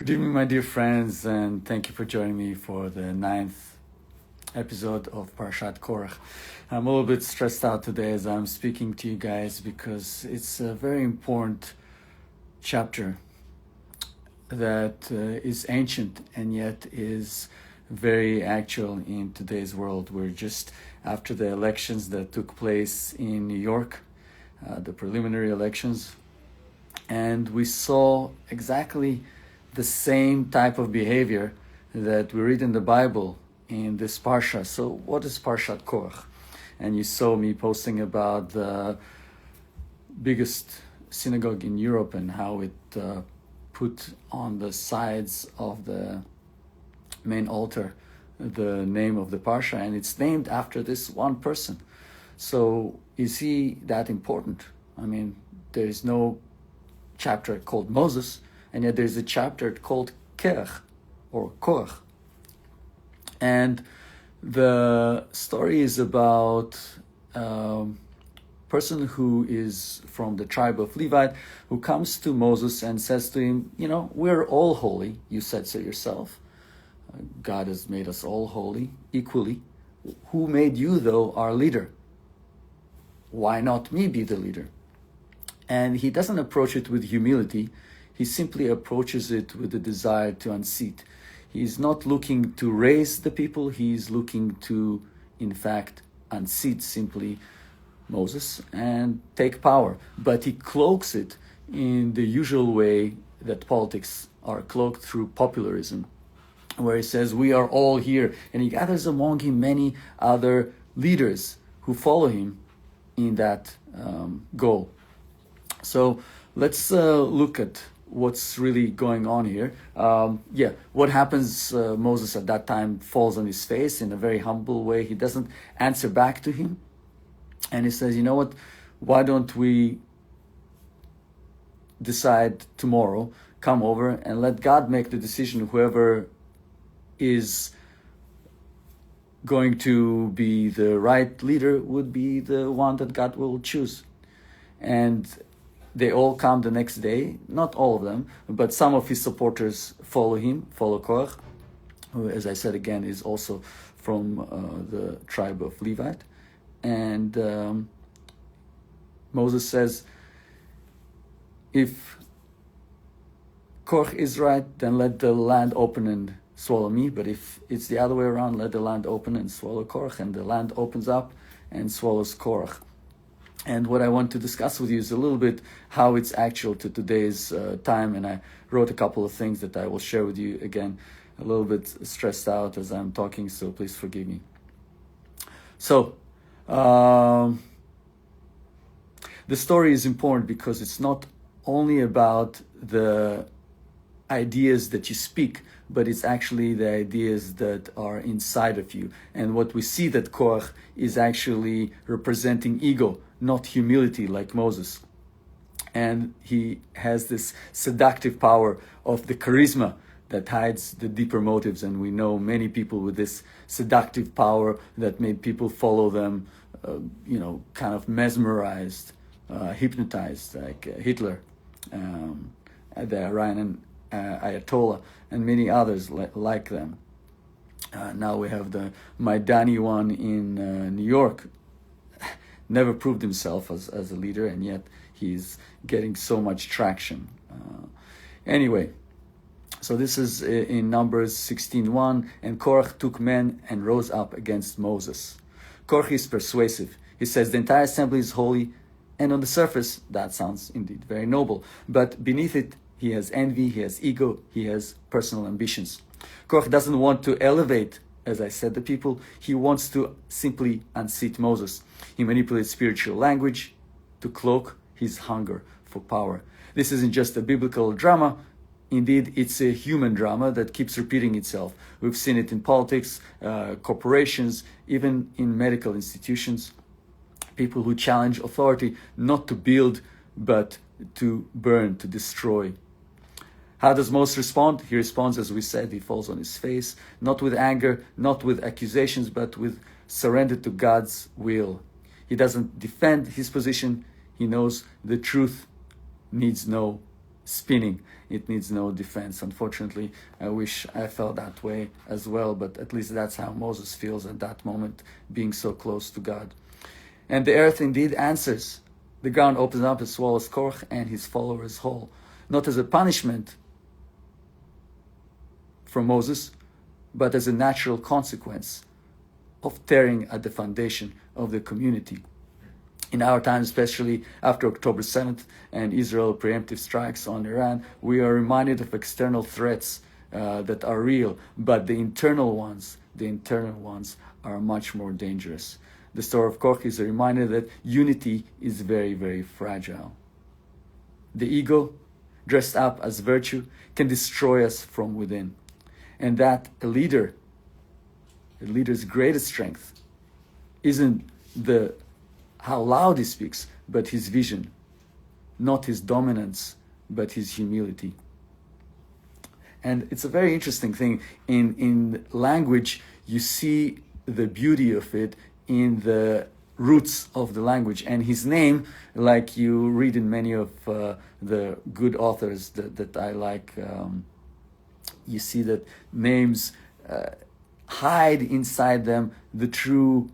Good evening, my dear friends, and thank you for joining me for the 9th episode of Parashat Korach. I'm a little bit stressed out today as I'm speaking to you guys because it's a very important chapter that is ancient and yet is very actual in today's world. We're just after the elections that took place in New York, the preliminary elections, and we saw exactly the same type of behavior that we read in the Bible in this Parsha. So what is Parshat Korach? And you saw me posting about the biggest synagogue in Europe and how it put on the sides of the main altar the name of the Parsha, and it's named after this one person. So is he that important? I mean, there is no chapter called Moses, and yet there's a chapter called Kera, or Korach. And the story is about a person who is from the tribe of Levite, who comes to Moses and says to him, we're all holy. You said so yourself. God has made us all holy, equally. Who made you, though, our leader? Why not me be the leader? And he doesn't approach it with humility. He simply approaches it with a desire to unseat. He's not looking to raise the people. He's looking to, in fact, unseat simply Moses and take power. But he cloaks it in the usual way that politics are cloaked through popularism, where he says, we are all here. And he gathers among him many other leaders who follow him in that goal. So let's look at what's really going on here. What happens, Moses at that time falls on his face in a very humble way. He doesn't answer back to him. And he says, what, why don't we decide tomorrow, come over and let God make the decision. Whoever is going to be the right leader would be the one that God will choose. And they all come the next day, not all of them, but some of his supporters follow Korach, who, as I said again, is also from the tribe of Levite. And Moses says, if Korach is right, then let the land open and swallow me. But if it's the other way around, let the land open and swallow Korach. And the land opens up and swallows Korach. And what I want to discuss with you is a little bit how it's actual to today's time. And I wrote a couple of things that I will share with you. Again, a little bit stressed out as I'm talking, so please forgive me. So, the story is important because it's not only about the ideas that you speak, but it's actually the ideas that are inside of you. And what we see that Korach is actually representing ego, not humility like Moses. And he has this seductive power of the charisma that hides the deeper motives. And we know many people with this seductive power that made people follow them, kind of mesmerized, hypnotized, like Hitler, the Iranian Ayatollah, and many others like them. Now we have the Maidani one in New York. Never proved himself as a leader, and yet he's getting so much traction. Anyway, so this is in Numbers 16:1, and Korach took men and rose up against Moses. Korach is persuasive. He says the entire assembly is holy, and on the surface, that sounds indeed very noble. But beneath it, he has envy, he has ego, he has personal ambitions. Korach doesn't want to elevate, as I said, the people. He wants to simply unseat Moses. He manipulates spiritual language to cloak his hunger for power. This isn't just a biblical drama. Indeed, it's a human drama that keeps repeating itself. We've seen it in politics, corporations, even in medical institutions. People who challenge authority not to build, but to burn, to destroy. How does Moses respond? He responds, as we said, he falls on his face, not with anger, not with accusations, but with surrender to God's will. He doesn't defend his position. He knows the truth needs no spinning. It needs no defense. Unfortunately, I wish I felt that way as well, but at least that's how Moses feels at that moment, being so close to God. And the earth indeed answers. The ground opens up and swallows Korach and his followers whole, not as a punishment from Moses, but as a natural consequence of tearing at the foundation of the community. In our time, especially after October 7th and Israel preemptive strikes on Iran, we are reminded of external threats that are real, but the internal ones are much more dangerous. The story of Korach is a reminder that unity is very, very fragile. The ego, dressed up as virtue, can destroy us from within. And that a leader's greatest strength isn't how loud he speaks, but his vision, not his dominance, but his humility. And it's a very interesting thing. In language, you see the beauty of it in the roots of the language. And his name, like you read in many of the good authors that I like, you see that names hide inside them the true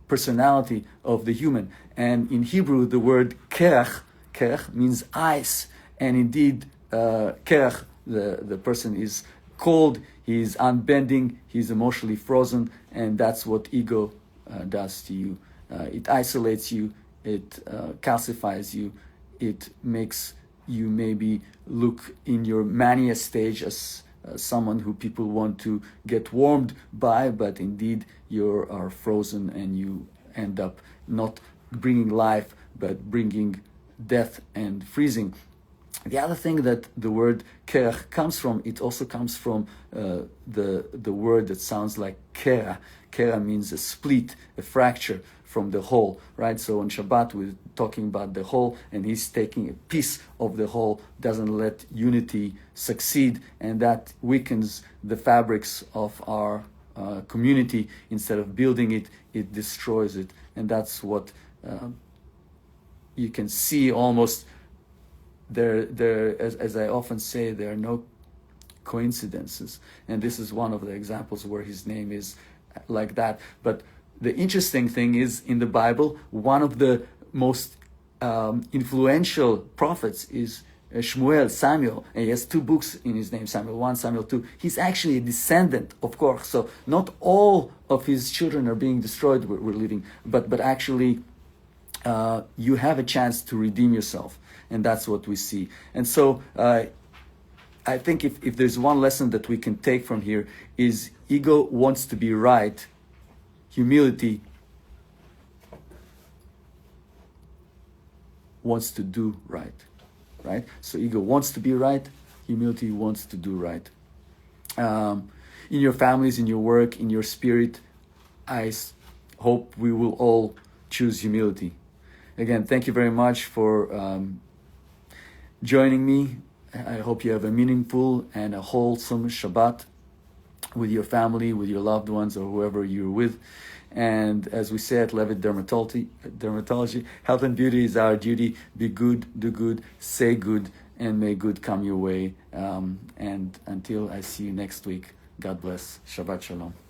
personality of the human. And in Hebrew, the word kerach means ice. And indeed, kerach, the person is cold, he's unbending, he's emotionally frozen, and that's what ego does to you. It isolates you, it calcifies you, it makes you maybe look in your mania stage as someone who people want to get warmed by, but indeed you are frozen and you end up not bringing life, but bringing death and freezing. The other thing that the word kerach comes from, it also comes from the word that sounds like Kera. Kera means a split, a fracture from the whole, right? So on Shabbat we're talking about the whole, and he's taking a piece of the whole, doesn't let unity succeed, and that weakens the fabrics of our community. Instead of building it, it destroys it. And that's what you can see almost as I often say, there are no coincidences. And this is one of the examples where his name is like that. But the interesting thing is, in the Bible, one of the most influential prophets is Shmuel, Samuel, and he has 2 books in his name, Samuel 1, Samuel 2. He's actually a descendant of Korach. So not all of his children are being destroyed, we're living, but actually you have a chance to redeem yourself. And that's what we see. And so I think if there's one lesson that we can take from here is ego wants to be right, humility wants to do right, right? So ego wants to be right, humility wants to do right. In your families, in your work, in your spirit, I hope we will all choose humility. Again, thank you very much for joining me. I hope you have a meaningful and a wholesome Shabbat with your family, with your loved ones, or whoever you're with. And as we say at Levitt Dermatology, health and beauty is our duty. Be good, do good, say good, and may good come your way. And until I see you next week, God bless. Shabbat Shalom.